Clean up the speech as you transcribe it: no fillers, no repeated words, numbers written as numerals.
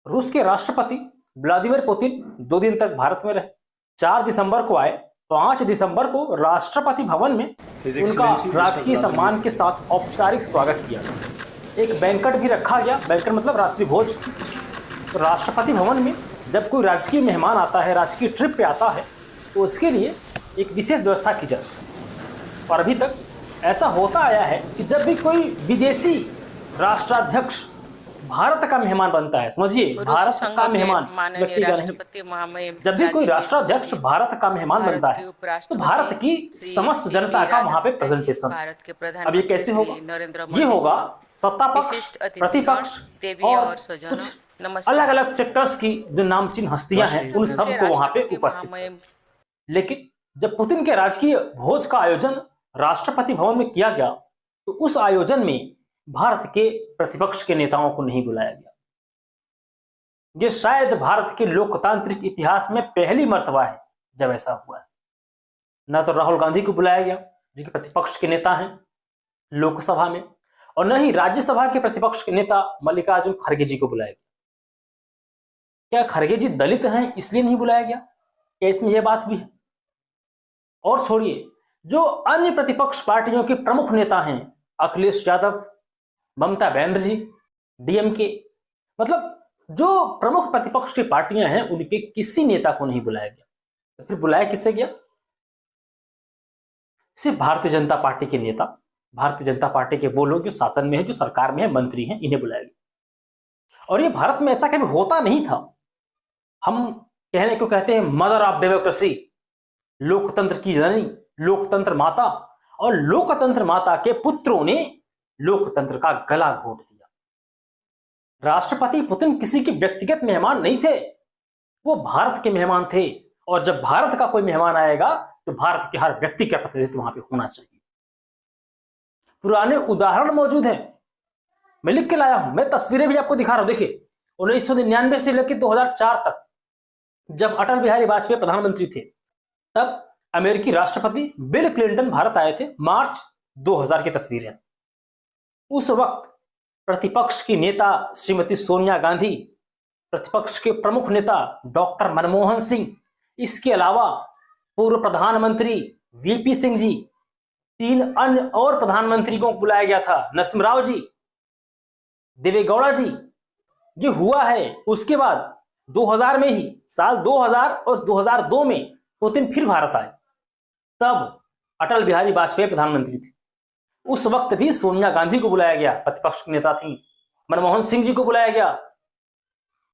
रूस के राष्ट्रपति व्लादिमीर पुतिन 2 दिन तक भारत में रहे। 4 दिसंबर को आए, 5 दिसंबर को राष्ट्रपति भवन में उनका राजकीय सम्मान के साथ औपचारिक स्वागत किया गया। एक बैंकट भी रखा गया, बैंकट मतलब रात्रि भोज। तो राष्ट्रपति भवन में जब कोई राजकीय मेहमान आता है, राजकीय ट्रिप पे आता है, तो उसके लिए एक विशेष व्यवस्था की जाती है। और अभी तक ऐसा होता आया है कि जब भी कोई विदेशी राष्ट्राध्यक्ष भारत का मेहमान बनता है, समझिए भारत का मेहमान, व्यक्ति का नहीं, जब भी कोई राष्ट्राध्यक्ष भारत का मेहमान बनता है तो भारत की समस्त जनता का वहां पे प्रेजेंटेशन। अब ये कैसे होगा? ये होगा सत्ता पक्ष, प्रतिपक्ष और कुछ अलग अलग सेक्टर्स की जो नामचीन हस्तियां हैं उन सबको वहां पे उपस्थित। लेकिन जब पुतिन के राजकीय भोज का आयोजन राष्ट्रपति भवन में किया गया तो उस आयोजन में भारत के प्रतिपक्ष के नेताओं को नहीं बुलाया गया। ये शायद भारत के लोकतांत्रिक इतिहास में पहली मर्तबा है जब ऐसा हुआ है। न तो राहुल गांधी को बुलाया गया जो कि प्रतिपक्ष के नेता हैं लोकसभा में, और न ही राज्यसभा के प्रतिपक्ष के नेता मल्लिकार्जुन खड़गे जी को बुलाया गया। क्या खड़गे जी दलित हैं इसलिए नहीं बुलाया गया? क्या इसमें यह बात भी है? और छोड़िए, जो अन्य प्रतिपक्ष पार्टियों के प्रमुख नेता हैं, अखिलेश यादव, ममता बनर्जी, डीएमके, मतलब जो प्रमुख प्रतिपक्ष की पार्टियां हैं उनके किसी नेता को नहीं बुलाया गया। तो फिर बुलाया किससे गया? सिर्फ भारतीय जनता पार्टी के नेता, भारतीय जनता पार्टी के वो लोग जो शासन में है, जो सरकार में है, मंत्री हैं, इन्हें बुलाया गया। और ये भारत में ऐसा कभी होता नहीं था। हम कहने को कहते हैं मदर ऑफ डेमोक्रेसी, लोकतंत्र की जननी, लोकतंत्र माता, और लोकतंत्र माता के पुत्रों ने लोकतंत्र का गला घोट दिया। राष्ट्रपति पुतिन किसी के व्यक्तिगत मेहमान नहीं थे, वो भारत के मेहमान थे। और जब भारत का कोई मेहमान आएगा तो भारत के हर व्यक्ति का प्रतिनिधित्व वहां पे होना चाहिए। पुराने उदाहरण मौजूद हैं, मैं लिख के लाया हूं, मैं तस्वीरें भी आपको दिखा रहा हूं। देखिए 1999 से लेकर 2004 तक जब अटल बिहारी वाजपेयी प्रधानमंत्री थे, तब अमेरिकी राष्ट्रपति बिल क्लिंटन भारत आए थे, मार्च 2000 की तस्वीरें। उस वक्त प्रतिपक्ष की नेता श्रीमती सोनिया गांधी, प्रतिपक्ष के प्रमुख नेता डॉक्टर मनमोहन सिंह, इसके अलावा पूर्व प्रधानमंत्री वीपी सिंह जी, 3 अन्य और प्रधानमंत्री को बुलाया गया था, नरसिम्हा राव जी, देवेगौड़ा जी। ये हुआ है। उसके बाद 2000 में ही, साल 2000 और 2002 में पुतिन फिर भारत आए, तब अटल बिहारी वाजपेयी प्रधानमंत्री थे। उस वक्त भी सोनिया गांधी को बुलाया गया, प्रतिपक्ष की नेता थी, मनमोहन सिंह जी को बुलाया गया,